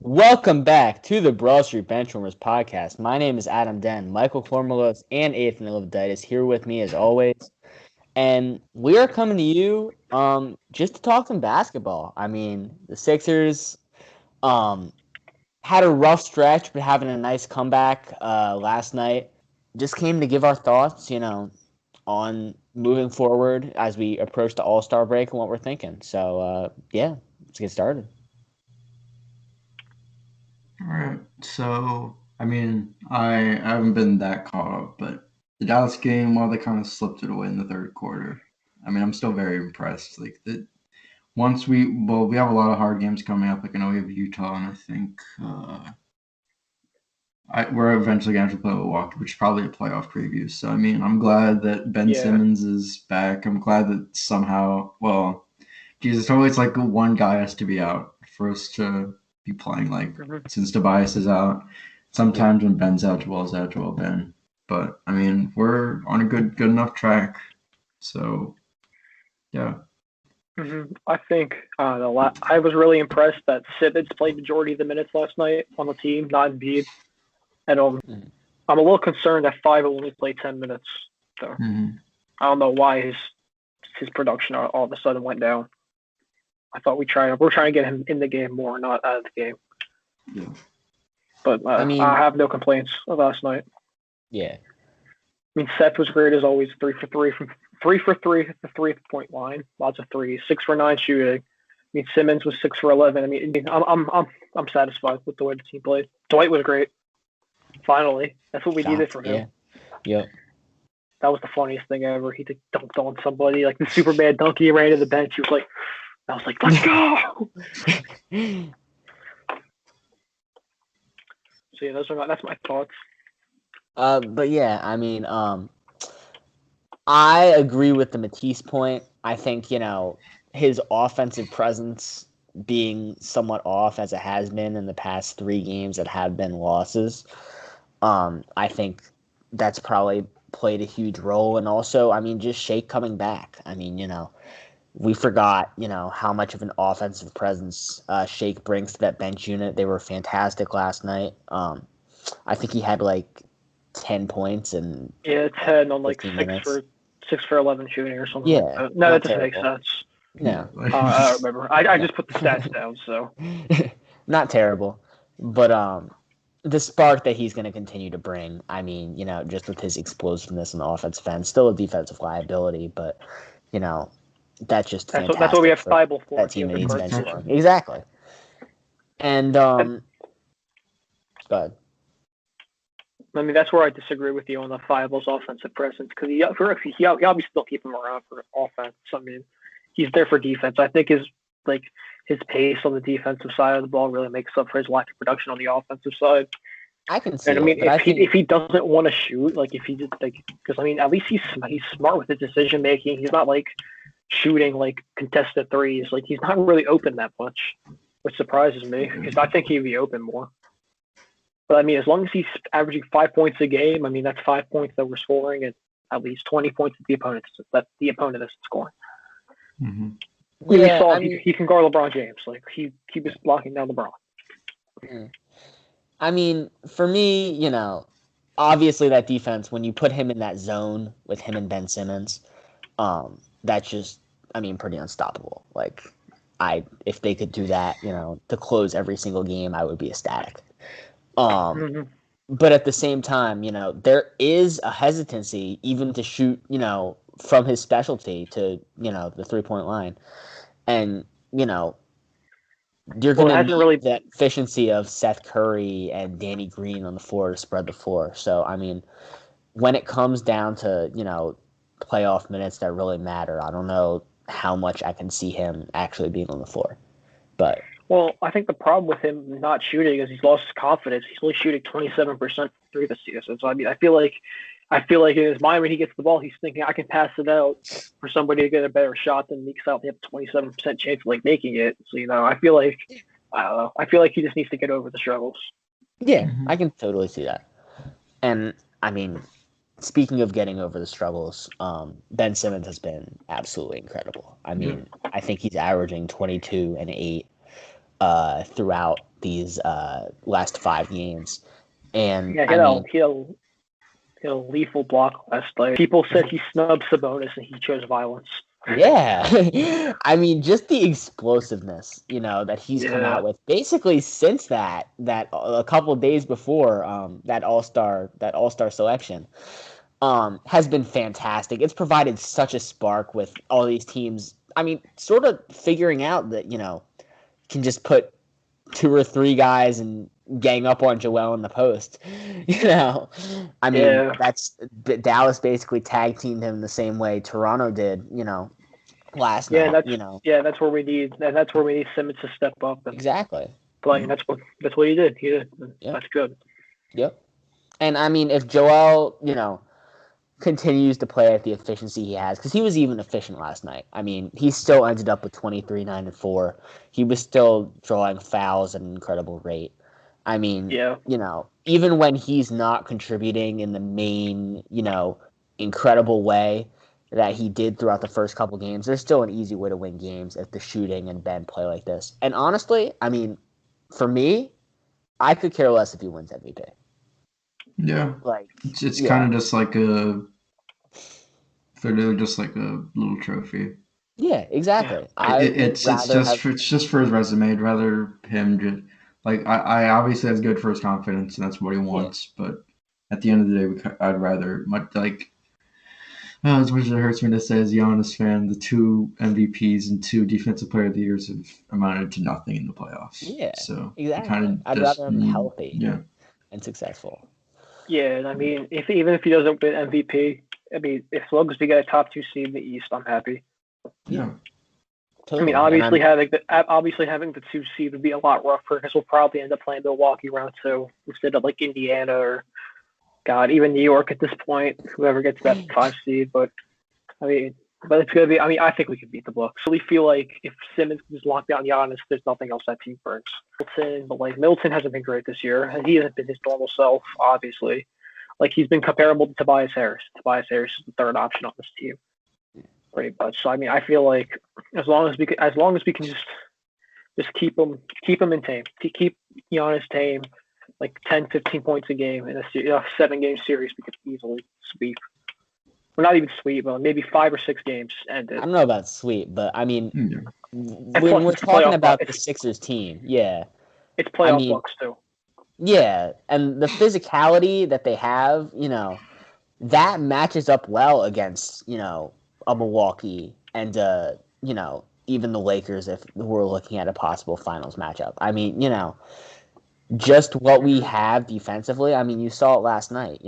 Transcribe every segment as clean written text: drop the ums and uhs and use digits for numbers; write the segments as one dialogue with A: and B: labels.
A: Welcome back to the Broad Street Benchwarmers podcast. My name is Adam Den. Michael Kormalos and Ethan Lividitis here with me as always. And we are coming to you just to talk some basketball. I mean, the Sixers um had a rough stretch, but having a nice comeback last night. Just came to give our thoughts, on moving forward as we approach the All-Star break and what we're thinking. So, yeah, let's get started.
B: All right. I haven't been that caught up, but the Dallas game, while they kind of slipped it away in the third quarter, I'm still very impressed. We have a lot of hard games coming up. Like I know we have Utah, and I think we're eventually going to have to play Milwaukee, which is probably a playoff preview. So I'm glad that Ben Simmons is back. I'm glad that somehow, Jesus, always like one guy has to be out for us to be playing. Since Tobias is out, sometimes when Ben's out, Joel's out, Joel Ben. But we're on a good enough track. So, yeah.
C: I think I was really impressed that Simmons played majority of the minutes last night on the team, not Embiid. And I'm a little concerned that Five only played 10 minutes. So I don't know why his production all of a sudden went down. I thought we're trying to get him in the game more, not out of the game.
B: Yeah.
C: But I have no complaints of last night.
A: Yeah.
C: Seth was great as always, 3 for 3 at the 3-point line, lots of threes, 6 for 9 shooting. Simmons was 6 for 11. I'm satisfied with the way the team played. Dwight was great. Finally, that's what we needed from him.
A: Yep.
C: That was the funniest thing ever. He dunked on somebody like the Superman dunk. He ran to the bench. I was like, let's go. So yeah, that's my thoughts.
A: But yeah, I agree with the Matisse point. I think, his offensive presence being somewhat off as it has been in the past 3 games that have been losses. I think that's probably played a huge role. And also, just Shake coming back. We forgot, how much of an offensive presence Shake brings to that bench unit. They were fantastic last night. I think he had 10 points and
C: 10 on 6 for 11 shooting or something.
A: Yeah,
C: no, that doesn't make sense.
A: No,
C: I don't remember. I just put the stats down, so
A: not terrible, but the spark that he's going to continue to bring. Just with his explosiveness in the offensive end, still a defensive liability, but that's just fantastic.
C: That's what we have Thibault for.
A: That team needs benchwarmers. Exactly. And go ahead.
C: That's where I disagree with you on the Thibault's offensive presence because he obviously still keep him around for offense. He's there for defense. I think his pace on the defensive side of the ball really makes up for his lack of production on the offensive side.
A: I can see.
C: If he doesn't want to shoot, if he just because at least he's smart with his decision making. He's not shooting contested threes. He's not really open that much, which surprises me because I think he'd be open more. But as long as he's averaging 5 points a game, that's 5 points that we're scoring and at least 20 points that the opponent isn't scoring.
B: Mm-hmm.
C: We saw he can guard LeBron James. He was blocking down LeBron.
A: For me, obviously that defense, when you put him in that zone with him and Ben Simmons, that's just, pretty unstoppable. If they could do that, to close every single game, I would be ecstatic. But at the same time, there is a hesitancy even to shoot, from his specialty to, the 3-point line. And, you're going to need that efficiency of Seth Curry and Danny Green on the floor to spread the floor. So, when it comes down to, playoff minutes that really matter, I don't know how much I can see him actually being on the floor. But
C: well, I think the problem with him not shooting is he's lost his confidence. He's only shooting 27% from 3 this season. So I feel like in his mind when he gets the ball, he's thinking I can pass it out for somebody to get a better shot than leaks out. They have a 27% chance of making it. So I feel like I don't know. I feel like he just needs to get over the struggles.
A: Yeah, I can totally see that. And speaking of getting over the struggles, Ben Simmons has been absolutely incredible. I think he's averaging 22 and 8. throughout these last 5 games. And
C: yeah, he'll lethal block last night. People said he snubbed Sabonis and he chose violence.
A: Yeah, I mean, just the explosiveness, that he's come out with basically since that a couple of days before that All-Star selection has been fantastic. It's provided such a spark with all these teams. I mean, sort of figuring out that can just put 2 or 3 guys and gang up on Joel in the post. I mean, that's Dallas basically tag teamed him the same way Toronto did, last night.
C: That's where we need Simmons to step up and
A: exactly
C: play. That's what he did. Yep. That's good.
A: Yep. And I mean, if Joel, continues to play at the efficiency he has, because he was even efficient last night. I mean, he still ended up with 23, 9, and 4. He was still drawing fouls at an incredible rate. I mean, even when he's not contributing in the main, incredible way that he did throughout the first couple games, there's still an easy way to win games if the shooting and Ben play like this. And honestly, I mean, for me, I could care less if he wins MVP.
B: Yeah, it's kind of just like they're just like a little trophy.
A: Yeah, exactly.
B: It's just for his resume. I'd rather him just I obviously has good first confidence and that's what he wants. Yeah. But at the end of the day, I'd rather as much as it hurts me to say as a Giannis fan, the 2 MVPs and 2 Defensive Player of the Years have amounted to nothing in the playoffs.
A: Yeah,
B: so
A: exactly. I'd rather him healthy and successful.
C: Yeah, and I mean, even if he doesn't win MVP, I mean, as long as we get a top 2 seed in the East, I'm happy.
B: Yeah.
C: Totally. I mean, obviously having the 2 seed would be a lot rougher because we'll probably end up playing Milwaukee round 2 instead of like Indiana or even New York at this point. Whoever gets that 5 seed, but it's gonna be. I mean, I think we can beat the Bucks. So we feel like if Simmons can just lock down Giannis, there's nothing else that team burns. Middleton hasn't been great this year, and he hasn't been his normal self. Obviously, he's been comparable to Tobias Harris. Tobias Harris is the 3rd option on this team, pretty much. So I mean, I feel like as long as we can just keep him in tame, keep Giannis tame, 10, 15 points a game in a 7-game series, we could easily sweep. Well, not even sweep, but maybe 5 or 6 games ended.
A: I don't know about sweep, but I mean, when we're talking about the Sixers team,
C: it's playoff Bucks too.
A: Yeah, and the physicality that they have, that matches up well against, a Milwaukee and, even the Lakers if we're looking at a possible finals matchup. I mean, just what we have defensively. I mean, you saw it last night,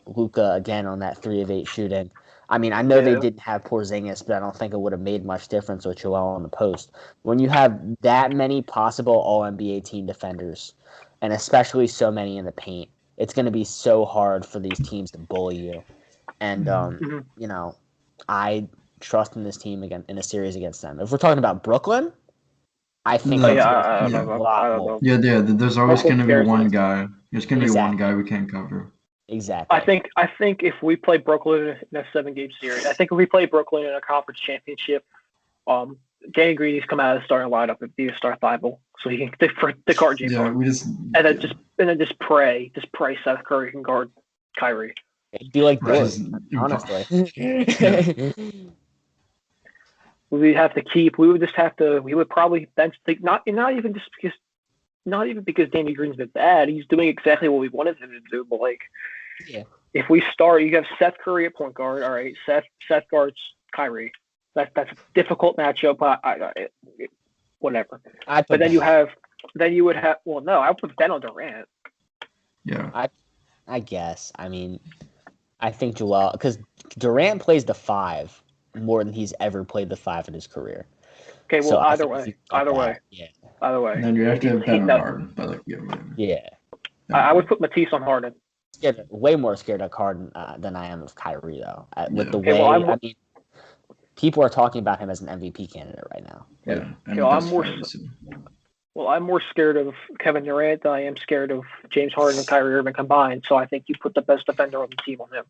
A: Luka again on that 3 of 8 shooting. I mean, I know they didn't have Porzingis, but I don't think it would have made much difference with Joel on the post. When you have that many possible All-NBA team defenders, and especially so many in the paint, it's going to be so hard for these teams to bully you. And, I trust in this team again in a series against them. If we're talking about Brooklyn, I think
C: I don't know.
B: Yeah, there's always going to be one guy. There's going to be one guy we can't cover.
A: Exactly.
C: I think if we play Brooklyn in a 7-game series, I think if we play Brooklyn in a conference championship, Danny Greeny's come out of the starting lineup and be a start Thibault, so he can guard James Harden. And then just pray Seth Curry can guard Kyrie.
A: It'd be like this, honestly.
C: We would probably bench, not even because Danny Green's been bad. He's doing exactly what we wanted him to do. But if we start, you have Seth Curry at point guard. All right, Seth guards Kyrie. That's a difficult matchup. Whatever. But then you would have. Well, no, I would put Ben on Durant.
B: Yeah.
A: I guess. I mean, I think Joel, because Durant plays the 5 more than he's ever played the 5 in his career.
C: Okay, well, either way.
A: Yeah.
C: Either way.
B: And then you have to have Ben on Harden. But
A: yeah.
C: I would put Matisse on Harden.
A: Way more scared of Harden than I am of Kyrie, though. With the
C: way,
A: I mean, people are talking about him as an MVP candidate right now.
C: I'm more scared of Kevin Durant than I am scared of James Harden and Kyrie Irving combined. So I think you put the best defender on the team on him.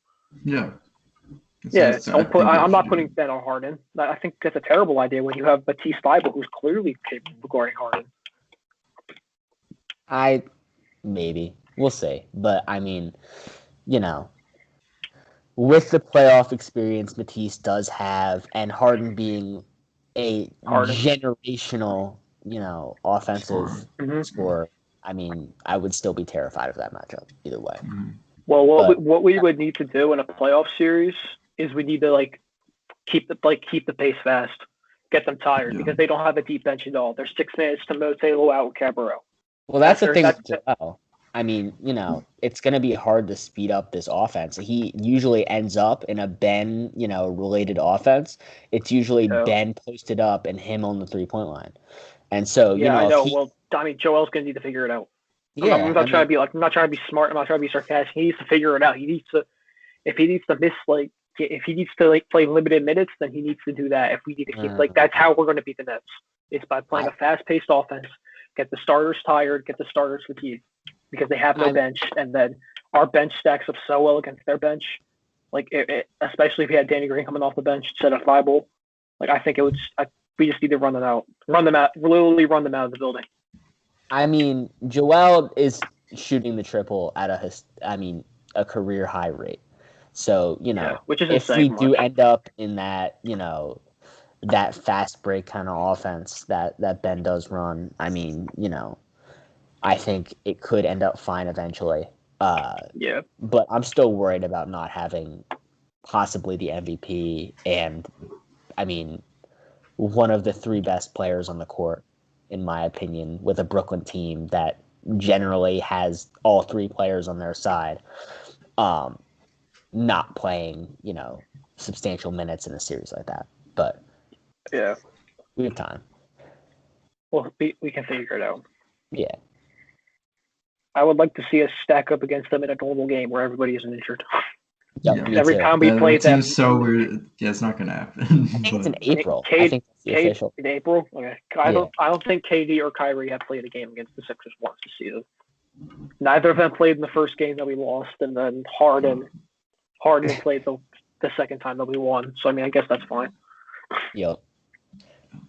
B: Yeah.
C: I'm not putting Ben on Harden. I think that's a terrible idea when you have Matisse Thybulle, who's clearly capable of guarding Harden.
A: Maybe. We'll see. But, I mean, you know, with the playoff experience Matisse does have, and Harden being a generational, offensive scorer, I mean, I would still be terrified of that matchup either way.
C: Well, what we would need to do in a playoff series is we need to keep the pace fast, get them tired because they don't have a deep bench at all. There's 6 minutes to Motelo out with Cabarrot.
A: Well, that's the thing with Joel. I mean, it's going to be hard to speed up this offense. He usually ends up in a Ben, related offense. It's usually Ben posted up and him on the 3-point line. And so,
C: I know. Well, I mean, Joel's going to need to figure it out. Yeah, I'm not trying to be smart. I'm not trying to be sarcastic. He needs to figure it out. If he needs to play limited minutes, then he needs to do that. If we need to keep that's how we're going to beat the Nets. It's by playing a fast-paced offense, get the starters tired, get the starters fatigued because they have no bench, and then our bench stacks up so well against their bench. Especially if we had Danny Green coming off the bench instead of Thibault. I think it would. We just need to run them out, literally run them out of the building.
A: I mean, Joel is shooting the triple at a career high rate. So,
C: which is
A: if we do end up in that, that fast break kind of offense that Ben does run, I mean, I think it could end up fine eventually. But I'm still worried about not having possibly the MVP and, I mean, one of the 3 best players on the court, in my opinion, with a Brooklyn team that generally has all 3 players on their side, not playing, substantial minutes in a series like that. But we have time.
C: Well, we can figure it out.
A: Yeah.
C: I would like to see us stack up against them in a normal game where everybody isn't injured.
A: Yep,
C: every time we play them,
B: seems so weird. Yeah, it's not going to happen.
A: I think it's in April. I think that's the official.
C: In April. Okay. I don't think KD or Kyrie have played a game against the Sixers once this season. Neither of them played in the first game that we lost, and then Harden played the second time that we won. So I mean, I guess that's fine.
A: Yep.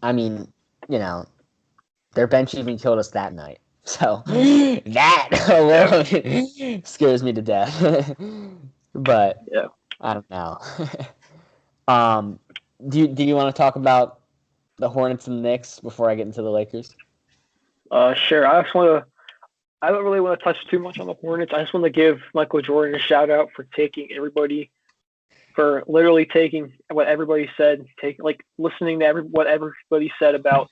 A: I mean, their bench even killed us that night. So that alone scares me to death. But I don't know. Do you want to talk about the Hornets and the Knicks before I get into the Lakers?
C: Sure. I don't really want to touch too much on the Hornets. I just want to give Michael Jordan a shout out for literally taking what everybody said, listening to what everybody said about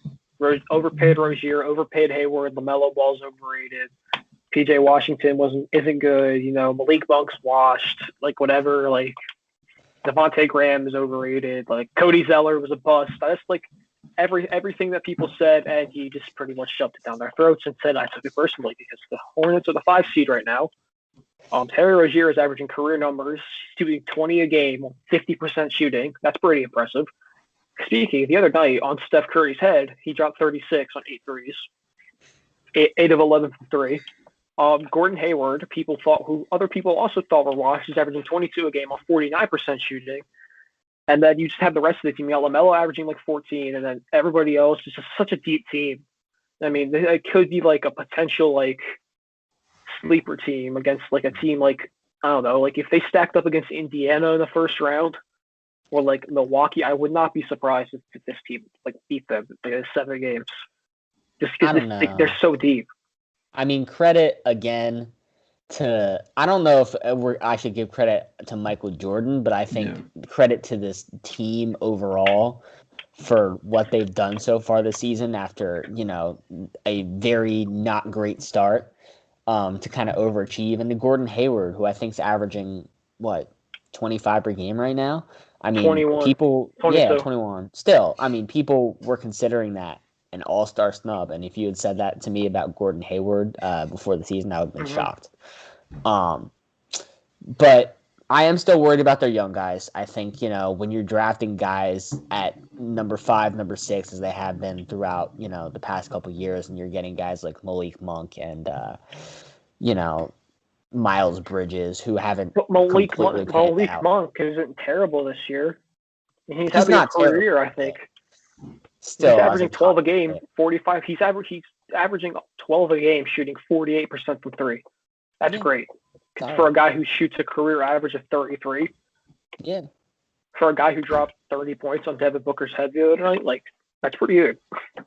C: overpaid Rozier, overpaid Hayward, LaMelo Ball's overrated. PJ Washington isn't good, Malik Monk's washed, whatever, Devontae Graham is overrated, Cody Zeller was a bust. I just everything that people said, and he just pretty much shoved it down their throats and said I took it personally because the Hornets are the 5 seed right now. Terry Rozier is averaging career numbers, shooting 20 a game, 50% shooting. That's pretty impressive. Speaking, the other night on Steph Curry's head, he dropped 36 on 8 threes, 8 of 11 from 3. Gordon Hayward, other people also thought were washed, is averaging 22 a game on 49% shooting. And then you just have the rest of the team. You got LaMelo averaging 14, and then everybody else is just such a deep team. I mean, it could be a potential sleeper team against a team I don't know, if they stacked up against Indiana in the first round or Milwaukee, I would not be surprised if this team beat them in 7 games. Just because they're so deep.
A: I mean, credit again to I don't know if I should give credit to Michael Jordan, but I think credit to this team overall for what they've done so far this season after, a very not great start to kind of overachieve. And the Gordon Hayward, who I think is averaging, 25 per game right now? I mean,
C: 21.
A: people,
C: 22.
A: 21. Still, I mean, people were considering that an all-star snub, and if you had said that to me about Gordon Hayward before the season, I would have been shocked. But I am still worried about their young guys. I think, when you're drafting guys at number 5, number 6, as they have been throughout, the past couple of years, and you're getting guys like Malik Monk and, Miles Bridges, who haven't
C: Malik Monk isn't terrible this year. He's having a career year, I think. Still, he's averaging 12 a game, 45. He's averaging 12 a game, shooting 48% from three. That's great. For a guy who shoots a career average of 33.
A: Yeah.
C: For a guy who dropped 30 points on Devin Booker's head the other night, like, that's pretty good.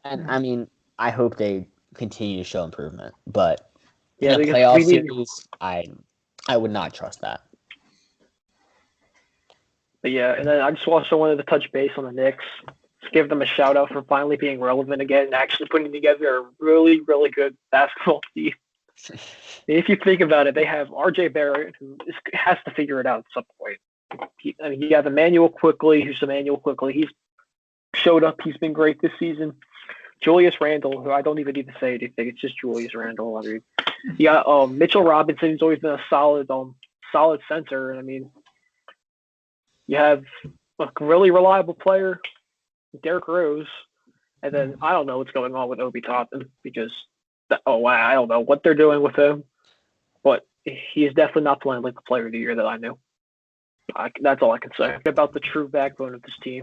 A: And I mean, I hope they continue to show improvement, but
C: yeah,
A: in a playoff series, I would not trust that.
C: But yeah, and then I just also wanted to touch base on the Knicks. Just give them a shout out for finally being relevant again and actually putting together a really, really good basketball team. If you think about it, they have RJ Barrett, who has to figure it out at some point. You have Emmanuel Quickly, who's Emmanuel Quickly. He's showed up. He's been great this season. Julius Randle, who I don't even need to say anything. It's just Julius Randle. I mean, you got Mitchell Robinson, who's always been a solid center. And I mean, you have a really reliable player, Derrick Rose, and then I don't know what's going on with Obi Toppin because I don't know what they're doing with him, but he is definitely not playing like the player of the year that I knew. That's all I can say about the true backbone of this team.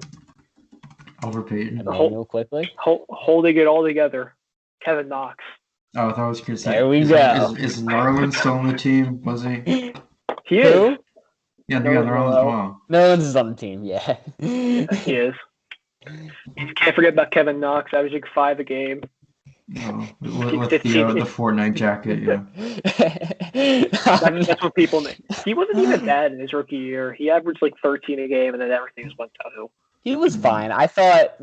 B: Overpaid.
A: Quickly.
C: Holding it all together, Kevin Knox.
B: Oh, I thought I was going to say.
A: There we go.
B: Is Nerlens still on the team? Was he?
C: He is.
B: Yeah, Nerlens as well.
A: Nerlens is on the team, yeah.
C: He is. You can't forget about Kevin Knox, averaging 5 a game.
B: Oh, with the Fortnite jacket, yeah.
C: That's what people know. He wasn't even bad in his rookie year. He averaged like 13 a game, and then everything just went downhill.
A: He was fine. I thought,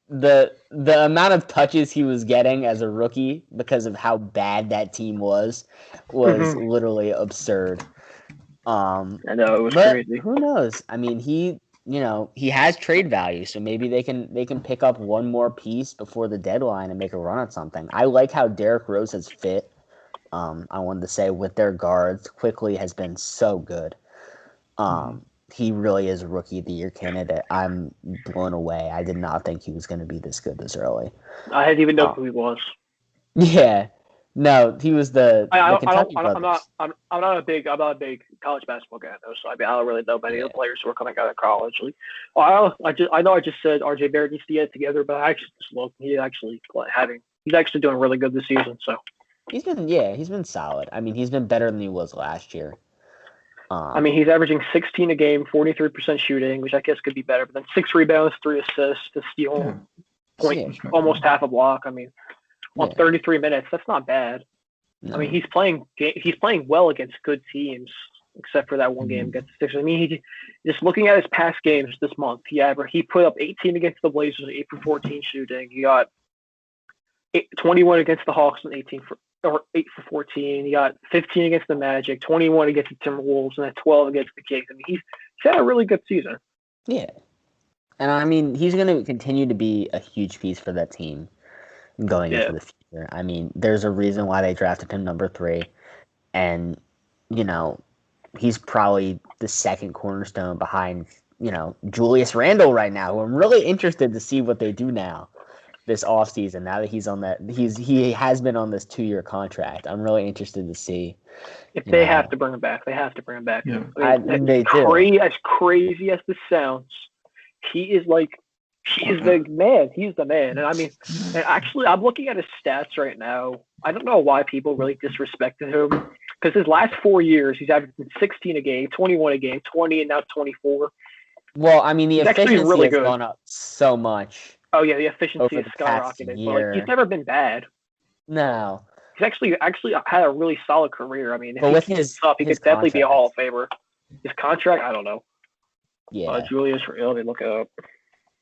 A: the amount of touches he was getting as a rookie because of how bad that team was literally absurd.
C: I know, it was crazy.
A: Who knows? I mean, he has trade value, so maybe they can pick up one more piece before the deadline and make a run at something. I like how Derrick Rose has fit. I wanted to say with their guards, Quickly has been so good. He really is a rookie of the year candidate. I'm blown away. I did not think he was going to be this good this early.
C: I didn't even know who he was.
A: Yeah. No, he was the Kentucky brothers.
C: I'm not a big college basketball guy though, so I don't really know many of the players who are coming out of college. I know I just said RJ Barrett needs to get it together, but I actually just looked. He's actually doing really good this season. So
A: he's been solid. I mean, he's been better than he was last year.
C: I mean, he's averaging 16 a game, 43% shooting, which I guess could be better. But then 6 rebounds, 3 assists, a steal, almost half a block. I mean, on 33 minutes, that's not bad. No. I mean, he's playing well against good teams, except for that one game against the Sixers. I mean, just looking at his past games this month, he put up 18 against the Blazers, 8 for 14 shooting. He got 21 against the Hawks and 8 for 14. He got 15 against the Magic, 21 against the Timberwolves, and then 12 against the Kings. I mean, he's had a really good season.
A: Yeah. And I mean, he's going to continue to be a huge piece for that team going into the future. I mean, there's a reason why they drafted him number 3. And, he's probably the second cornerstone behind, Julius Randle right now, who I'm really interested to see what they do now. This offseason, now that he has been on this 2-year contract. I'm really interested to see.
C: If they have to bring him back, they have to bring him back.
A: Yeah.
C: As crazy as this sounds, he is the man. He's the man. And I mean, actually, I'm looking at his stats right now. I don't know why people really disrespected him because his last 4 years, he's averaging 16 a game, 21 a game, 20, and now 24.
A: Well, I mean, the efficiency has gone up so much.
C: Oh yeah, the efficiency is skyrocketed. But he's never been bad.
A: No,
C: he's actually had a really solid career. I mean, if
A: with
C: he keeps up, he could definitely be a Hall of Famer. His contract, I don't know.
A: Yeah,
C: Julius, let me look it up.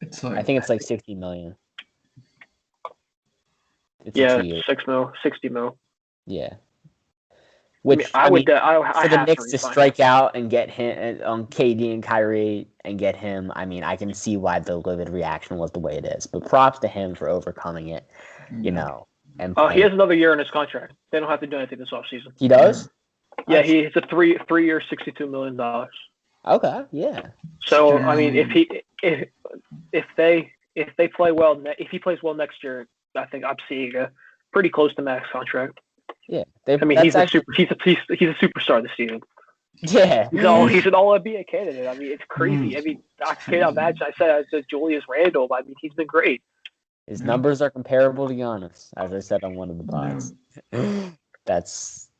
A: I think it's like $60 million.
C: It's 60 mil.
A: Yeah. Which for the Knicks to strike out and get him on KD and Kyrie and get him, I mean, I can see why the livid reaction was the way it is. But props to him for overcoming it, And
C: he has another year in his contract. They don't have to do anything this offseason.
A: He does?
C: Yeah, he's a three-year, $62 million.
A: Okay, yeah.
C: So I mean, if they play well, if he plays well next year, I think I'm seeing a pretty close to max contract.
A: Yeah,
C: I mean, he's a superstar this season.
A: Yeah,
C: he's an All-NBA candidate. I mean, it's crazy. I mean, I said Julius Randle. I mean, he's been great.
A: His numbers are comparable to Giannis, as I said on one of the pods.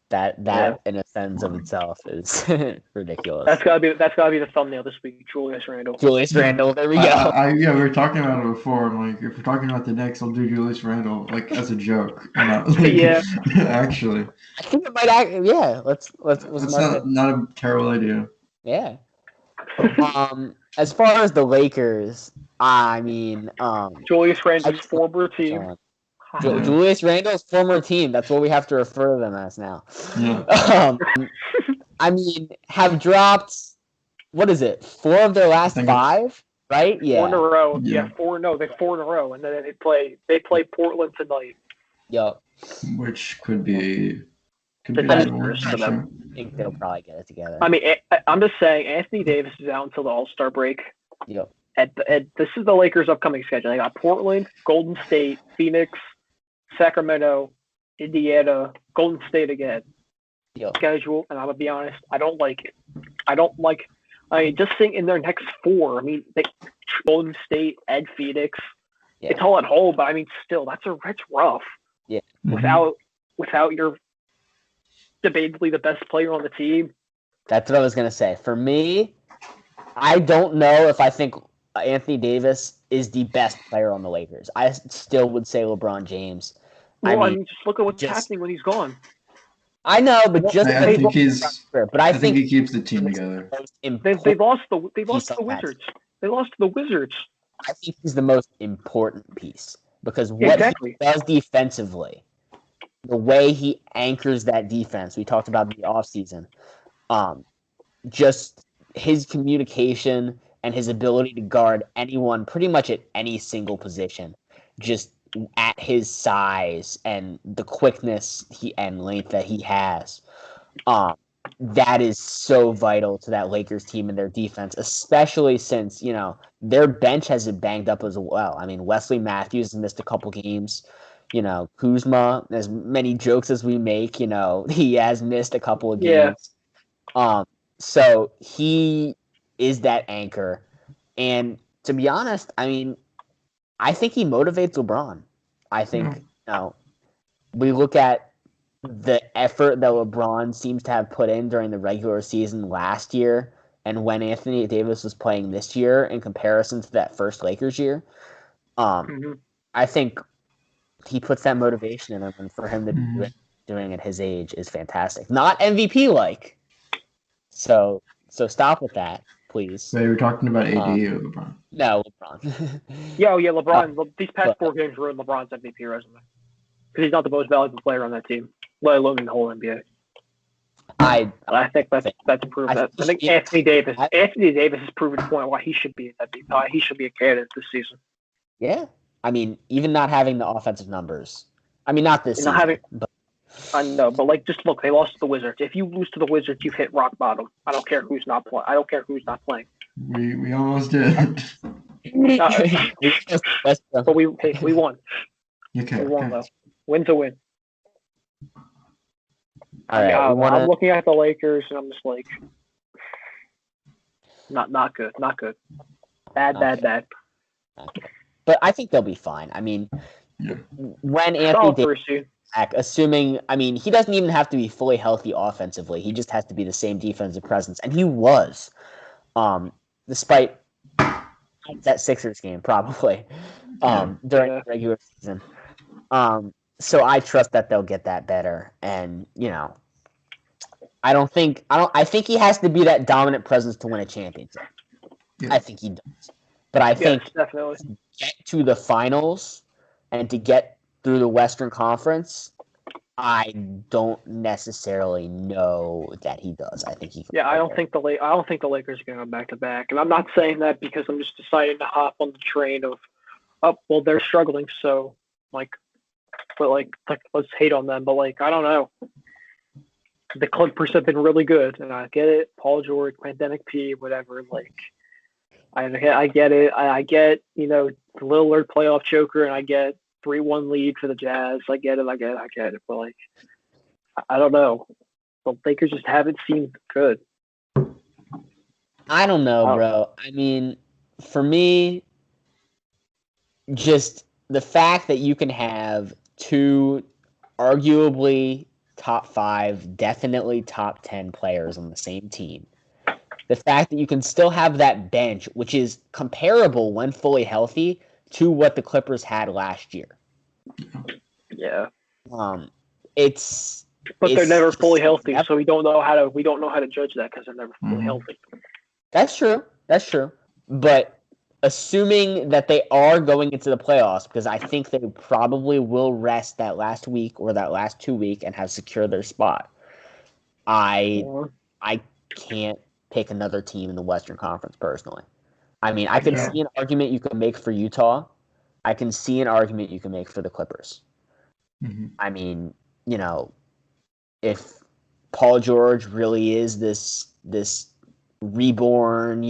A: That in a sense of itself is ridiculous.
C: That's gotta be the thumbnail this week. Julius Randle.
A: Julius Randle. There we go.
B: Yeah, we were talking about it before. I'm like, if we're talking about the Knicks, I'll do Julius Randle like as a joke. Not, like,
C: Yeah.
B: Actually,
A: I think it might act. Yeah. Let's.
B: That's not a terrible idea.
A: Yeah. As far as the Lakers, I mean,
C: Julius Randle's former team.
A: Julius Randle's former team. That's what we have to refer to them as now.
B: Yeah.
A: I mean, have dropped. What is it? 4 of their last 5, right? Yeah.
C: 4 in a row. Yeah, 4. No, they're 4 in a row, and then they play Portland tonight.
A: Yep.
B: Which could be
C: disastrous for them.
A: I think they'll probably get it together.
C: I mean, I'm just saying, Anthony Davis is out until the All-Star break.
A: Yep.
C: This is the Lakers' upcoming schedule. They got Portland, Golden State, Phoenix, Sacramento, Indiana, Golden State again. Schedule, and I'm gonna be honest, I don't like it. I mean, just think in their next 4. I mean, Golden State and Phoenix. Yeah. It's all at home, but I mean, still, that's rough.
A: Yeah.
C: Without your debatably the best player on the team.
A: That's what I was gonna say. For me, I don't know if I think Anthony Davis is the best player on the Lakers. I still would say LeBron James.
C: Well, I mean just look at what's happening when he's gone.
A: I know, but
B: I think he keeps the team together.
C: They lost the Wizards. They lost to the Wizards.
A: I think he's the most important piece because what he does defensively, the way he anchors that defense, we talked about in the offseason, just his communication and his ability to guard anyone pretty much at any single position, just at his size and the quickness and length that he has, that is so vital to that Lakers team and their defense, especially since, their bench has been banged up as well. I mean, Wesley Matthews has missed a couple games. Kuzma, as many jokes as we make, he has missed a couple of games. Yeah. So he is that anchor. And to be honest, I mean, I think he motivates LeBron. I think, we look at the effort that LeBron seems to have put in during the regular season last year and when Anthony Davis was playing this year in comparison to that first Lakers year. I think he puts that motivation in him, and for him to be doing at his age is fantastic. Not MVP-like. So stop with that, please.
B: So you were talking about AD or LeBron?
A: No, LeBron.
C: Yeah, LeBron. These past 4 games ruined LeBron's MVP resume because he's not the most valuable player on that team, let alone in the whole NBA. I think that's proven. I think Anthony Davis has proven the point why he should be he should be a candidate this season.
A: Yeah, I mean, even not having the offensive numbers. I mean, not this season. But
C: I know, but just look, they lost to the Wizards. If you lose to the Wizards, you've hit rock bottom. I don't care who's not playing. I don't care who's not playing.
B: We almost did.
C: But we won.
B: Okay.
C: We won though. Win's a win.
A: All right,
C: I'm looking at the Lakers and I'm just like, not good, bad.
A: Okay. But I think they'll be fine. I mean, when Anthony Davis back, assuming, I mean, he doesn't even have to be fully healthy offensively. He just has to be the same defensive presence, and he was, despite that Sixers game probably during the regular season. So I trust that they'll get that better, and I think he has to be that dominant presence to win a championship. Yeah. I think he does, but I think
C: definitely
A: to get to the finals and to get through the Western Conference, I don't necessarily know that he does. I think he.
C: Yeah, I don't think the Lakers are going to go back to back, and I'm not saying that because I'm just deciding to hop on the train of, they're struggling, so but let's hate on them. But I don't know. The Clippers have been really good, and I get it. Paul George, Pandemic P, whatever. I get it. I get the Lillard playoff choker, and I get 3-1 lead for the Jazz. I get it. But I don't know. The Lakers just haven't seemed good.
A: I don't know, bro. I mean, for me, just the fact that you can have two arguably top 5, definitely top 10 players on the same team. The fact that you can still have that bench, which is comparable when fully healthy to what the Clippers had last year.
C: Yeah.
A: But
C: they're never fully healthy, so we don't know how to judge that because they're never fully healthy.
A: That's true. But assuming that they are going into the playoffs, because I think they probably will rest that last week or that last 2 week and have secured their spot. I can't pick another team in the Western Conference personally. I mean, I can see an argument you can make for Utah. I can see an argument you can make for the Clippers.
B: Mm-hmm.
A: I mean, if Paul George really is this reborn,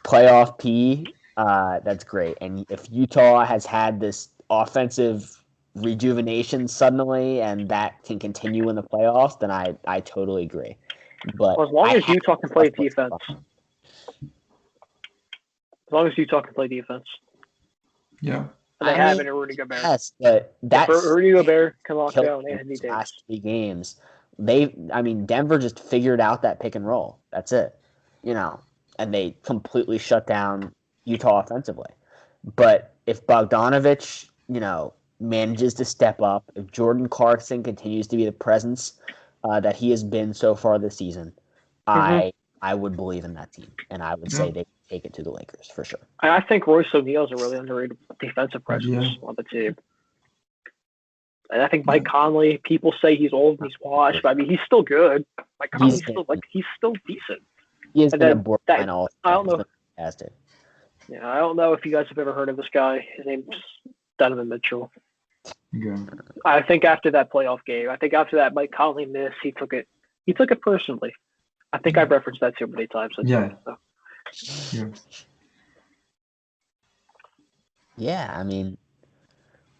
A: playoff P, that's great. And if Utah has had this offensive rejuvenation suddenly and that can continue in the playoffs, then I totally agree. But
C: as long as Utah can play defense. As long as Utah can play defense.
B: Yeah.
C: They have it in Rudy Gobert.
A: Yes, but that's
C: Rudy Gobert can lock down Anthony Davis.
A: Last 3 games. Denver just figured out that pick and roll. That's it. And they completely shut down Utah offensively. But if Bogdanovich, manages to step up, if Jordan Clarkson continues to be the presence that he has been so far this season, I would believe in that team. And I would say they take it to the Lakers for sure.
C: I think Royce O'Neal is a really underrated defensive presence on the team. And I think Mike Conley, people say he's old and he's washed, but I mean he's still good. Mike Conley's he's still decent.
A: He has been a borderline all.
C: I don't know.
A: Fantastic.
C: Yeah, I don't know if you guys have ever heard of this guy. His name's Donovan Mitchell.
B: Okay.
C: I think after that playoff game, after that Mike Conley miss, he took it personally. I think I've referenced that too many times.
A: Yeah, I mean,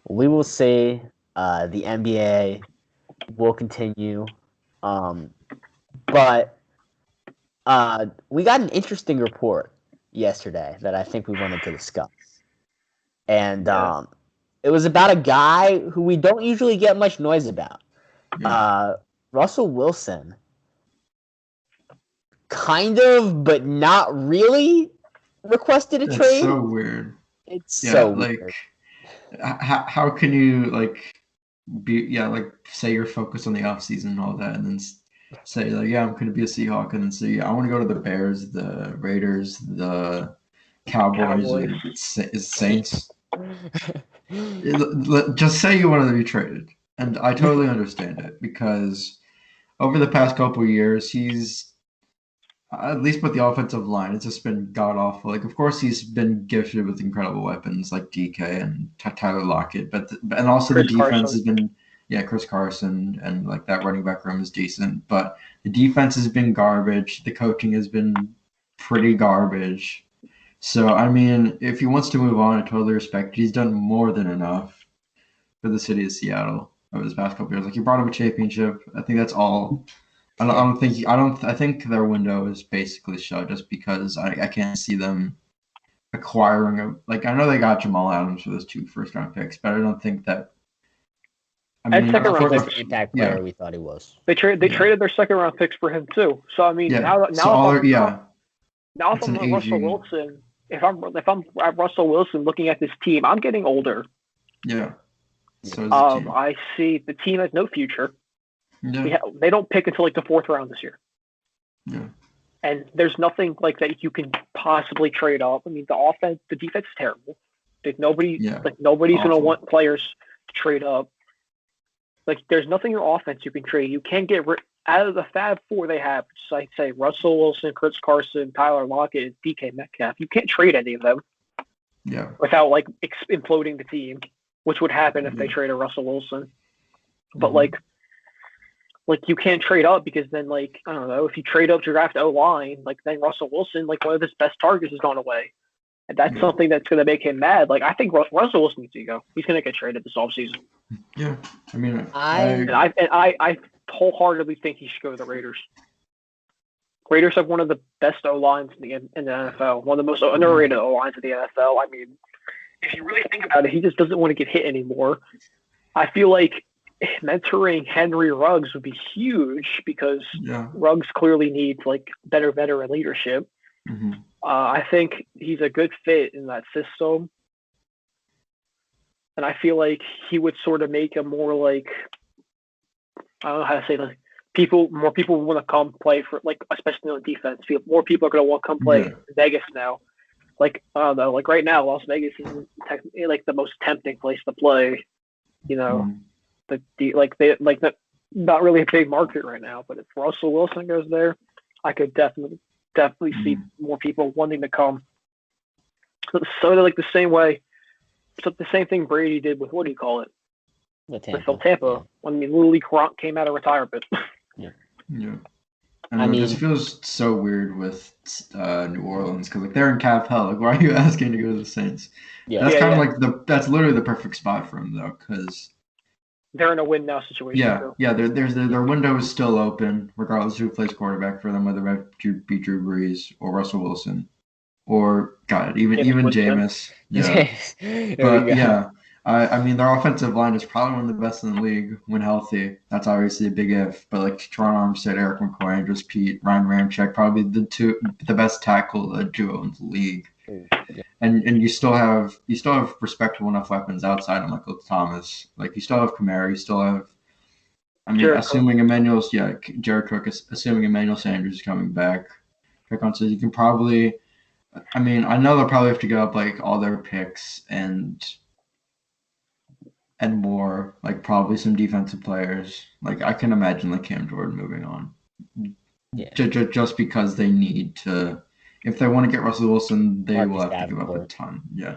A: we will see. The NBA will continue. But we got an interesting report yesterday that I think we wanted to discuss. And it was about a guy who we don't usually get much noise about. Russell Wilson. Kind of, but not really requested a trade.
B: It's so weird.
A: It's so weird.
B: How can you say you're focused on the offseason and all that, and then say I'm going to be a Seahawk, and then say I want to go to the Bears, the Raiders, the Cowboys. Saints. Just say you wanted to be traded, and I totally understand it because over the past couple of years, he's at least with the offensive line, it's just been god awful. Of course, he's been gifted with incredible weapons like DK and Tyler Lockett, and also Chris the defense has been, Chris Carson, and that running back room is decent. But the defense has been garbage. The coaching has been pretty garbage. So I mean, if he wants to move on, I totally respect it. He's done more than enough for the city of Seattle over this past couple years. He brought him a championship. I think that's all. I think their window is basically shut just because I can't see them acquiring I know they got Jamal Adams for those 2 first-round picks, but I don't think that.
A: Second-round picks, the impact player we thought he was.
C: They traded their second-round picks for him too. So I mean, now if I'm Russell Wilson, if I'm Russell Wilson looking at this team, I'm getting older.
B: Yeah. So
C: I see the team has no future.
B: Yeah.
C: They don't pick until the 4th round this year.
B: Yeah.
C: And there's nothing that you can possibly trade off. I mean, the defense is terrible. Nobody's going to want players to trade up. There's nothing in offense you can trade. You can't get out of the Fab 4 they have, which is, I'd say, Russell Wilson, Chris Carson, Tyler Lockett, and DK Metcalf. You can't trade any of them.
B: Yeah.
C: Without imploding the team, which would happen if they traded Russell Wilson. But you can't trade up because then I don't know, if you trade up to draft O-line, then Russell Wilson, one of his best targets has gone away. And that's something that's going to make him mad. I think Russell Wilson needs to go. He's going to get traded this offseason.
B: Yeah. I mean,
C: I wholeheartedly think he should go to the Raiders. Raiders have one of the best O-lines in the NFL, one of the most underrated O-lines in the NFL. I mean, if you really think about it, he just doesn't want to get hit anymore. I feel like mentoring Henry Ruggs would be huge because Ruggs clearly needs like better veteran leadership.
B: Mm-hmm.
C: I think he's a good fit in that system. And I feel like he would sort of make a more like, I don't know how to say, like more people want to come play for, like, especially on defense. More people are going to want to come play in Vegas now. Like, I don't know, like right now, Las Vegas is technically like the most tempting place to play. You know, not really a big market right now. But if Russell Wilson goes there, I could definitely see more people wanting to come. So like the same way. So the same thing Brady did with, what do you call it?
A: With Tampa.
C: Yeah. I mean, literally Gronk came out of retirement.
B: Yeah. And it just feels so weird with New Orleans because like they're in cap hell. Like, why are you asking to go to the Saints? Yeah. That's kind of like that's literally the perfect spot for him though, because
C: they're in a win now situation.
B: Yeah. Their window is still open, regardless of who plays quarterback for them, whether it be Drew Brees or Russell Wilson. Or even Jameis. Yeah. But yeah, I mean their offensive line is probably one of the best in the league when healthy. That's obviously a big if. But like Toronto Armstead, Eric McCoy, Andrews Pete, Ryan Ramczyk, probably the best tackle duo in the league. Yeah. And you still have respectable enough weapons outside of Michael Thomas. Like you still have Kamara, you still have assuming Jared Cook, assuming Emmanuel Sanders is coming back. So you can probably I know they'll probably have to go up like all their picks and more, like probably some defensive players. Like I can imagine like Cam Jordan moving on. Yeah. Just because they need to, if they want to get Russell Wilson, they will have to give up a ton. Yeah.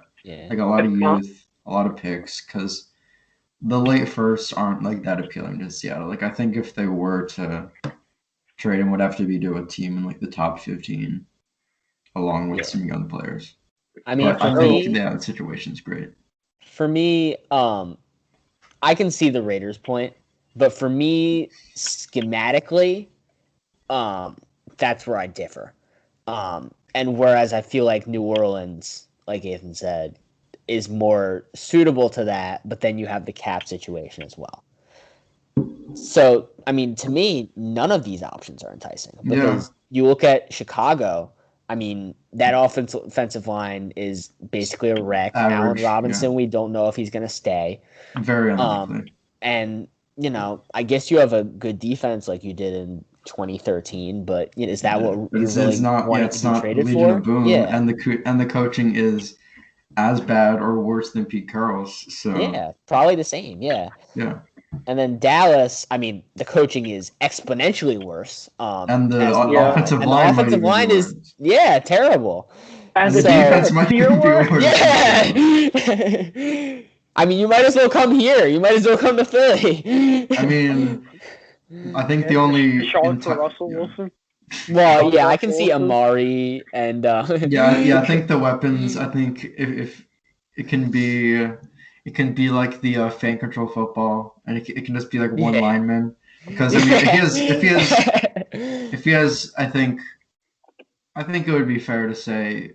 B: Like a lot of youth, a lot of picks, because the late firsts aren't like that appealing to Seattle. Like I think if they were to trade him, would have to be to a team in like the top 15. Along with some young players.
A: I mean,
B: I think the situation's great.
A: For me, I can see the Raiders' point, but for me, schematically, that's where I differ. And whereas I feel like New Orleans, like Ethan said, is more suitable to that, but then you have the cap situation as well. So, I mean, to me, none of these options are enticing because you look at Chicago. I mean, that offensive line is basically a wreck. Allen Robinson, we don't know if he's going to stay.
B: Very unlikely.
A: And, I guess you have a good defense like you did in 2013, but is that what you really wanted to be traded for?
B: Boom. Yeah. And the coaching is as bad or worse than Pete Carroll's. So
A: yeah, probably the same. Yeah.
B: Yeah.
A: And then Dallas, I mean, the coaching is exponentially worse.
B: And the offensive line
A: is terrible.
B: And the defense might be worse.
A: Yeah. I mean, you might as well come here. You might as well come to Philly.
B: I mean, I think the only
C: for Russell Wilson.
A: Well, I can see Amari and
B: I think the weapons. I think if it can be. It can be like the fan control football, and it can just be like one lineman. Because I mean, if he has, I think it would be fair to say,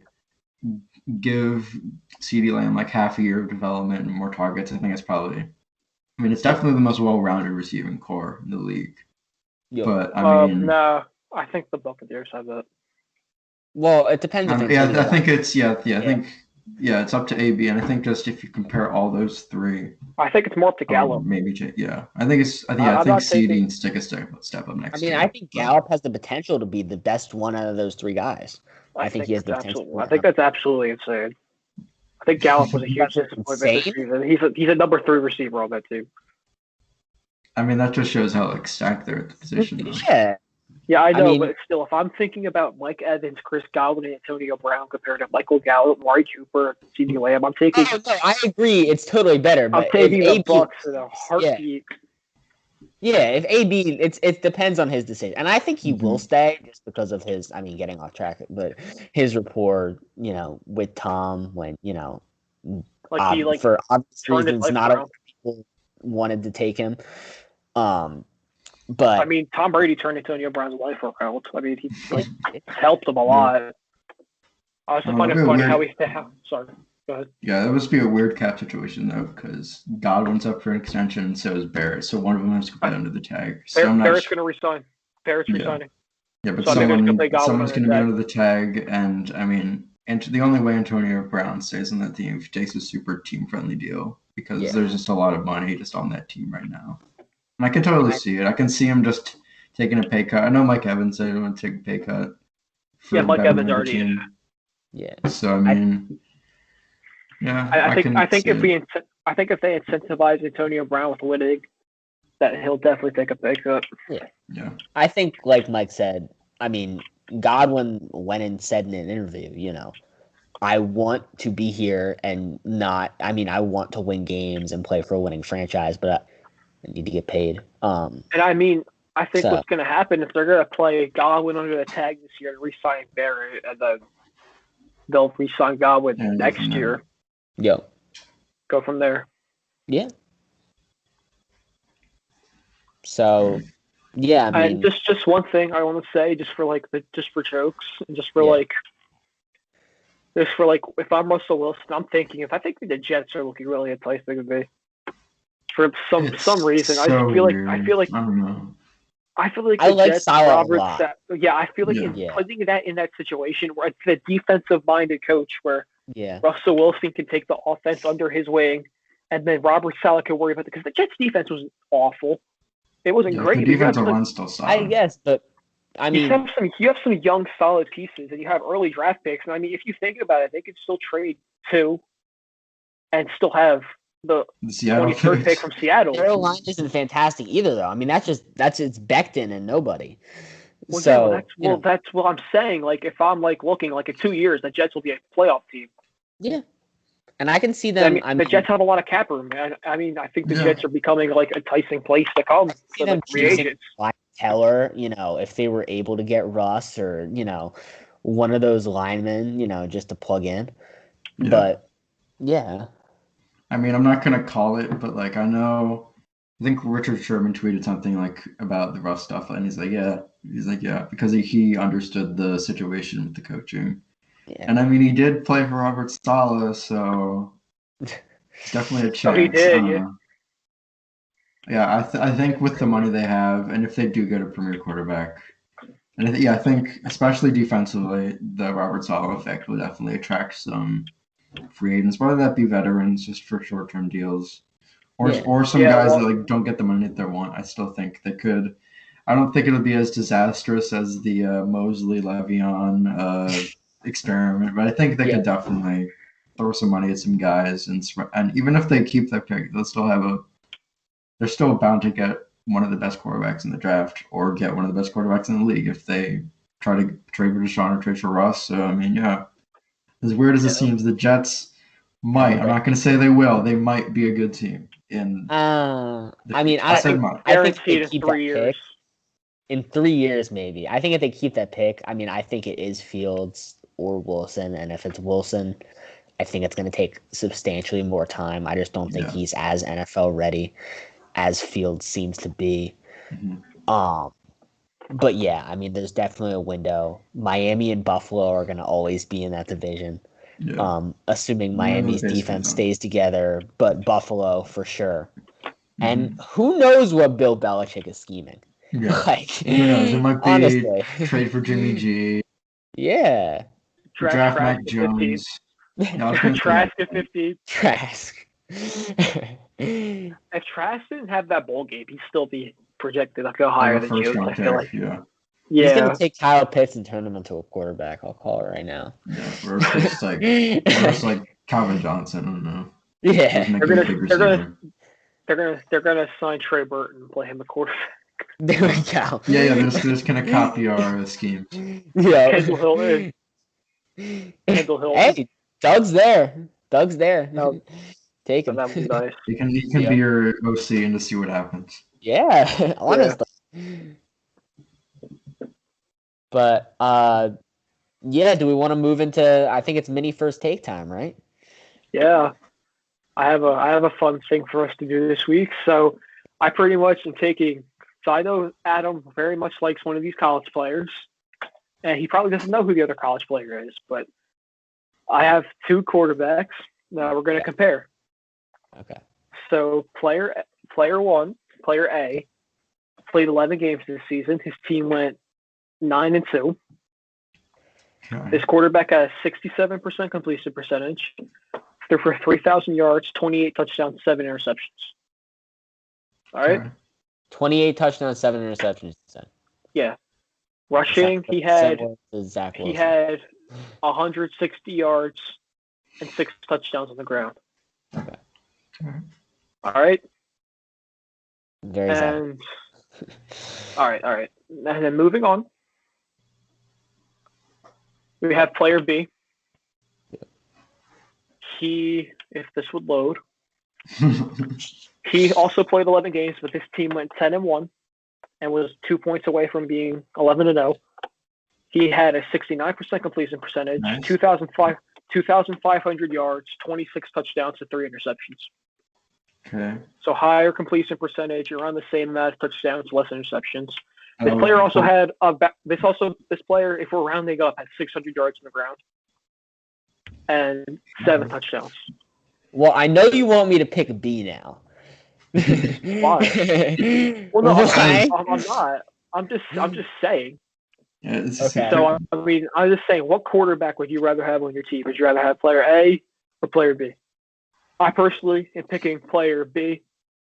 B: give CeeDee Lamb like half a year of development and more targets. I think it's probably, I mean, it's definitely the most well-rounded receiving core in the league.
A: Yep.
B: But I mean,
C: no, I think the Buccaneers have that.
A: Well, it depends.
B: I think it's I think. Yeah, it's up to AB, and I think just if you compare all those three,
C: I think it's more up to Gallup.
B: Maybe, I think it's. I think CD needs to take a step up next.
A: I mean, I think Gallup has the potential to be the best one out of those three guys. I think he has the potential.
C: I think that's absolutely insane. I think Gallup was a huge disappointment this season. He's a number 3 receiver on that team.
B: I mean, that just shows how like stacked they're at the position. Though.
C: Yeah, I know, but still, if I'm thinking about Mike Evans, Chris Godwin, and Antonio Brown compared to Michael Gallup, Mari Cooper, CeeDee Lamb, I'm taking.
A: No, I agree. It's totally better. But
C: I'm taking the Bucs in a heartbeat.
A: Yeah, if AB, it depends on his decision, and I think he will stay just because of his. I mean, getting off track, but his rapport, with Tom when for obvious reasons, not a lot of people wanted to take him. But
C: I mean, Tom Brady turned Antonio Brown's life around. I mean, he helped him a lot. I was just finding it funny how sorry. But
B: Yeah, that must be a weird cap situation though, because Godwin's up for an extension, and so is Barrett. So one of them has to play under the tag. So I'm not.
C: Barrett's going to resign. Barrett's
B: Yeah,
C: resigning.
B: yeah, but
C: So I think they're just going to play Godwin
B: someone's
C: under
B: going to be
C: tag.
B: under the tag, and I mean, and the only way Antonio Brown stays on that team if he takes a super team-friendly deal, because there's just a lot of money just on that team right now, and I can totally see it. I can see him just taking a pay cut. I know Mike Evans said he would take a pay cut for
C: Mike
B: betterment
C: Evans
B: of the
C: already
B: team.
A: Yeah.
B: So I mean. Yeah,
C: I think if they incentivize Antonio Brown with winning, that he'll definitely take a pay cut.
B: Yeah.
A: I think, like Mike said, I mean, Godwin went and said in an interview, I want to be here and I want to win games and play for a winning franchise, but I need to get paid.
C: And I mean, I think what's going to happen if they're going to play Godwin under the tag this year and re-sign Barrett, and then they'll re-sign Godwin next year. Go from there.
A: Yeah. So, yeah, I mean,
C: and just one thing I want to say, just for jokes, and just for if I'm Russell Wilson, I'm thinking if I think the Jets are looking really enticing to me for some reason. I feel like
B: I don't know.
C: I feel like
A: I
C: the
A: like
C: Jets,
A: Salah a lot.
C: I feel like putting that in that situation where it's the defensive-minded coach where Russell Wilson can take the offense under his wing, and then Robert Saleh can worry about it because the Jets' defense was awful. It wasn't great.
B: The defensive line's still solid.
A: I guess, but I mean,
C: you have some young, solid pieces, and you have early draft picks. And I mean, if you think about it, they could still trade 2 and still have the 23rd pick from Seattle.
A: Their line isn't fantastic either, though. I mean, that's it's Becton and nobody.
C: Well,
A: so
C: that's what I'm saying. Like, if I'm looking in 2 years, the Jets will be a playoff team.
A: Yeah, and I can see them.
C: The Jets have a lot of cap room. I think the Jets are becoming an enticing place to come for the free agents.
A: Teller, if they were able to get Russ or one of those linemen, just to plug in. Yeah. But yeah.
B: I mean, I'm not gonna call it, but I think Richard Sherman tweeted something about the Russ stuff, and he's like, yeah, because he understood the situation with the coaching. Yeah. And I mean, he did play for Robert Saleh, so it's definitely a chance.
C: Oh, he did,
B: yeah. I think with the money they have, and if they do get a premier quarterback, and I think especially defensively, the Robert Saleh effect will definitely attract some free agents, whether that be veterans just for short-term deals, or some guys that don't get the money that they want. I still think they could. I don't think it'll be as disastrous as the Mosley Le'Veon experiment, but I think they could definitely throw some money at some guys, and even if they keep that pick, they're still bound to get one of the best quarterbacks in the draft, or get one of the best quarterbacks in the league if they try to trade for Deshaun or trade for Russ. So I mean, as weird as it seems, the Jets might. I'm not going to say they will. They might be a good team.
A: I think they keep 3 years. Pick. In 3 years, maybe. I think if they keep that pick, I mean, I think it is Fields or Wilson, and if it's Wilson, I think it's going to take substantially more time. I just don't think he's as NFL ready as Fields seems to be. Mm-hmm. But yeah, I mean, there's definitely a window. Miami and Buffalo are going to always be in that division. Yeah. Assuming Miami's defense stays together, but Buffalo for sure. Mm-hmm. And who knows what Bill Belichick is scheming?
B: Yeah. Who knows? It might be honestly. Trade for Jimmy G.
A: Yeah.
B: Draft Mac Jones.
C: Trask at 15.
A: Trask.
C: If Trask didn't have that bowl game, he'd still be projected to go higher than Jones. I feel like.
B: Yeah.
A: He's going to take Kyle Pitts and turn him into a quarterback. I'll call it right now.
B: Yeah, or just like Calvin Johnson. I don't know.
A: Yeah.
C: They're gonna sign Trey Burton and play him a quarterback.
A: There we go.
B: Yeah, they're just gonna copy our scheme.
A: Yeah.
C: Kendall Hill.
A: Hey, Doug's there. No. Take him.
C: That would be nice.
B: He can be your OC and just see what happens.
A: Yeah, honestly. But do we want to move into? I think it's mini first take time, right?
C: Yeah, I have a fun thing for us to do this week. So I pretty much am taking. So I know Adam very much likes one of these college players, and he probably doesn't know who the other college player is. But I have 2 quarterbacks Now we're going to compare.
A: Okay.
C: So player 1, player A, played 11 games this season. His team went 9-2.
B: Okay.
C: His quarterback has 67% completion percentage. Threw for 3,000 yards, 28 touchdowns, 7 interceptions. All right.
B: Okay.
A: 28 touchdowns, 7 interceptions.
C: Yeah. Rushing, he had
A: Zach
C: he
A: Wilson.
C: had 160 yards and 6 touchdowns on the ground.
A: Okay.
C: All right.
A: Very Zach.
C: And all right. And then moving on, we have player B. If this would load, he also played 11 games, but his team went 10-1 and was 2 points away from being 11-0. He had a 69% completion percentage,
B: Nice.
C: 2,500 yards, 26 touchdowns, and 3 interceptions.
B: Okay.
C: So higher completion percentage, around the same amount of touchdowns, less interceptions. This player also had this player, if we're rounding up, had 600 yards on the ground and 7 touchdowns.
A: Well, I know you want me to pick B now.
C: Why? Well, no,
A: Why?
C: I'm not. I'm just saying.
B: Yeah, this
A: Okay.
B: is
C: So I mean, I'm just saying, what quarterback would you rather have on your team? Would you rather have player A or player B? I personally am picking player B.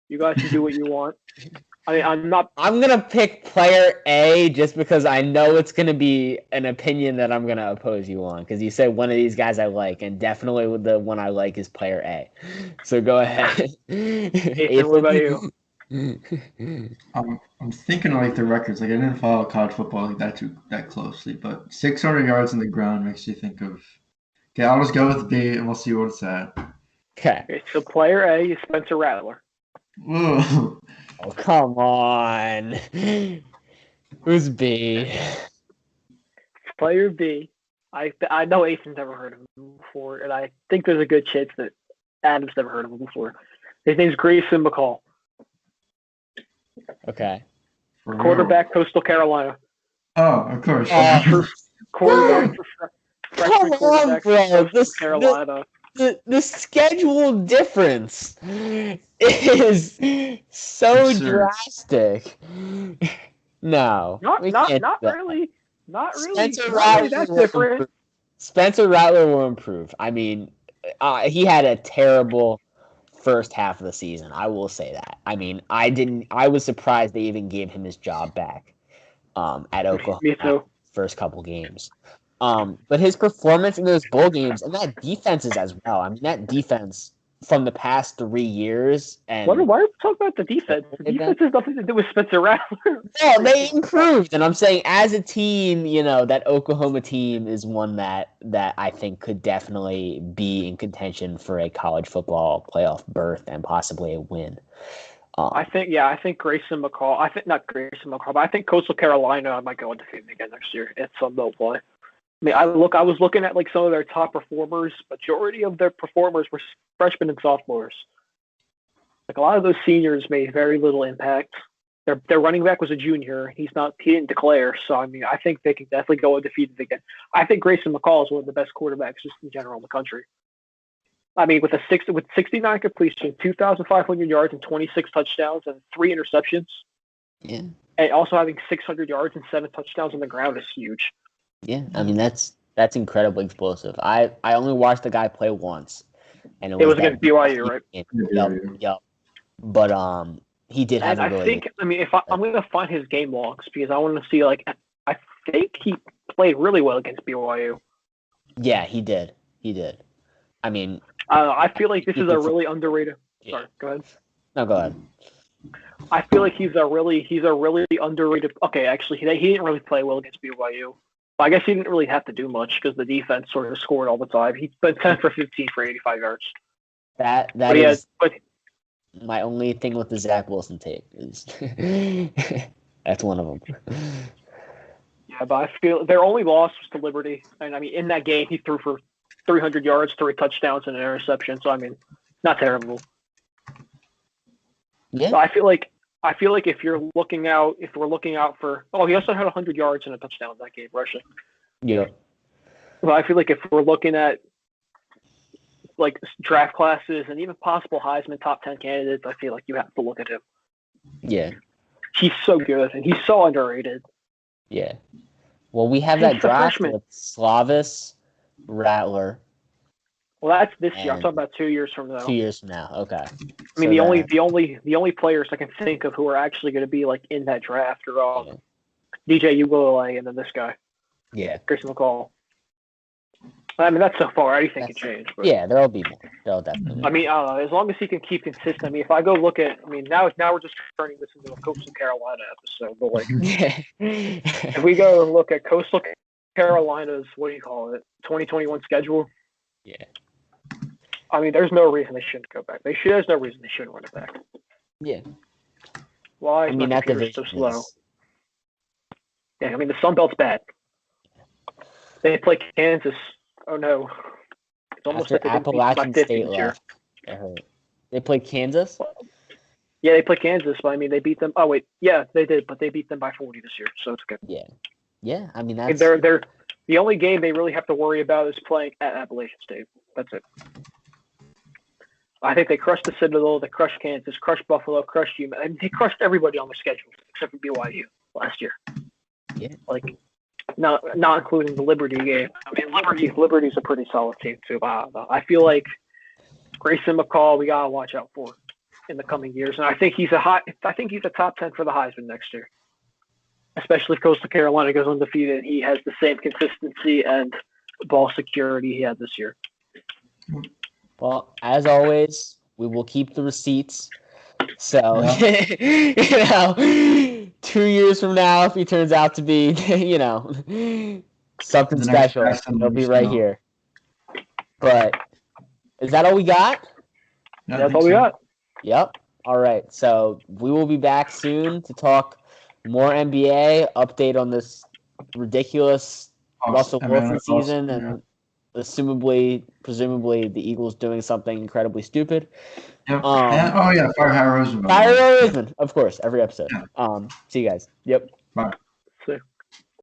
C: You guys can do what you want. I mean, I'm
A: gonna pick player A just because I know it's gonna be an opinion that I'm gonna oppose you on, because you said one of these guys I like, and definitely the one I like is player A. So go ahead.
C: Ethan, what about you?
B: I'm thinking of like the records. Like I didn't follow college football like that closely, but 600 yards on the ground makes you think of. Okay, I'll just go with B, and we'll see what it's at.
A: Okay.
C: So player A is Spencer Rattler.
B: Whoa.
A: Oh, come on. Who's B?
C: Player B. I know Ethan's never heard of him before, and I think there's a good chance that Adam's never heard of him before. His name's Grayson McCall.
A: Okay.
C: Quarterback, Coastal Carolina.
B: Oh, of course.
C: Quarterback, freshman quarterback,
A: bro.
C: Coastal Carolina.
A: The schedule difference is so
B: Absurd.
A: drastic. No,
C: Not
A: we can't do that.
C: really. Not really.
A: Spencer
C: Not
A: Rattler
C: really that
A: will
C: different.
A: improve. Spencer Rattler will improve. I mean, he had a terrible first half of the season. I will say that. I mean, I was surprised they even gave him his job back at Oklahoma.
C: Me too.
A: First couple games. But his performance in those bowl games and that defenses as well. I mean, that defense from the past 3 years. And
C: Why are we talking about the defense? The defense has nothing to do with Spencer Rattler.
A: No, they improved, and I'm saying as a team, that Oklahoma team is one that I think could definitely be in contention for a college football playoff berth and possibly a win.
C: I think Grayson McCall. I think not Grayson McCall, but I think Coastal Carolina might go undefeated again next year at some no play. I mean, I was looking at like some of their top performers. Majority of their performers were freshmen and sophomores. Like a lot of those seniors made very little impact. Their running back was a junior. He didn't declare. So I mean, I think they can definitely go undefeated again. I think Grayson McCall is one of the best quarterbacks just in general in the country. I mean, with 69 completion, 2,500 yards and 26 touchdowns and 3 interceptions.
A: Yeah.
C: And also having 600 yards and 7 touchdowns on the ground is huge.
A: Yeah, I mean that's incredibly explosive. I only watched the guy play once, and
C: it was against BYU, right?
A: Yep. But he did have
C: and
A: a really.
C: I'm going to find his game logs because I want to see. Like, I think he played really well against BYU.
A: Yeah, he did. I mean,
C: I feel like this is a really underrated.
A: Yeah.
C: Sorry, go ahead.
A: No, go ahead.
C: I feel like he's a really underrated. Okay, actually, he didn't really play well against BYU. I guess he didn't really have to do much because the defense sort of scored all the time. He spent 10 for 15 for 85 yards.
A: That is my only thing with the Zach Wilson tape is that's one of them.
C: Yeah, but I feel their only loss was to Liberty, and I mean in that game he threw for 300 yards, 3 touchdowns, and an interception. So I mean, not terrible.
A: Yeah.
C: So I feel like if we're looking out for, he also had 100 yards and a touchdown in that game rushing.
A: Yeah.
C: Well, I feel like if we're looking at like draft classes and even possible Heisman top 10 candidates, I feel like you have to look at him.
A: Yeah.
C: He's so good and he's so underrated.
A: Yeah. Well, we have that draft with Slavis, Rattler.
C: Well, that's this year. I'm talking about 2 years from now.
A: 2 years from now. Okay.
C: I mean, the only players I can think of who are actually going to be like in that draft are DJ Ugalele and then this guy.
A: Yeah.
C: Chris McCall. I mean, that's so far. Anything can change. But,
A: yeah, there'll be more. There'll definitely.
C: I mean, as long as he can keep consistent. I mean, if I go look at, I mean, now we're just turning this into a Coastal Carolina episode. But like, if we go and look at Coastal Carolina's, what do you call it, 2021 schedule?
A: Yeah.
C: I mean, there's no reason they shouldn't go back. There's no reason they shouldn't run it back.
A: Yeah.
C: Why is my computer so slow? Yeah, I mean, the Sun Belt's bad. They play Kansas. Oh no! It's almost
A: after
C: like
A: Appalachian State left. They played Kansas.
C: Yeah, they played Kansas, but I mean, they beat them. Oh wait, yeah, they did, but they beat them by 40 this year, so it's good.
A: Yeah, yeah. I mean, that's
C: they're the only game they really have to worry about is playing at Appalachian State. That's it. I think they crushed the Citadel, they crushed Kansas, crushed Buffalo, crushed UMass. I mean, they crushed everybody on the schedule except for BYU last year.
A: Yeah,
C: like. Not including the Liberty game. I mean, Liberty's a pretty solid team too. I feel like Grayson McCall we gotta watch out for in the coming years, and I think he's a top 10 for the Heisman next year. Especially if Coastal Carolina goes undefeated, he has the same consistency and ball security he had this year.
A: Well, as always, we will keep the receipts. So, you know, 2 years from now, if he turns out to be, you know, something special, he'll be right here. But is that all we got?
C: That's all we got.
A: Yep. All right. So we will be back soon to talk more NBA, update on this ridiculous Russell Wilson season, and presumably, the Eagles doing something incredibly stupid.
B: Yep. Fire Harry Roseman.
A: Fire Roseman, of course, every episode. Yeah. See you guys. Yep.
B: Bye.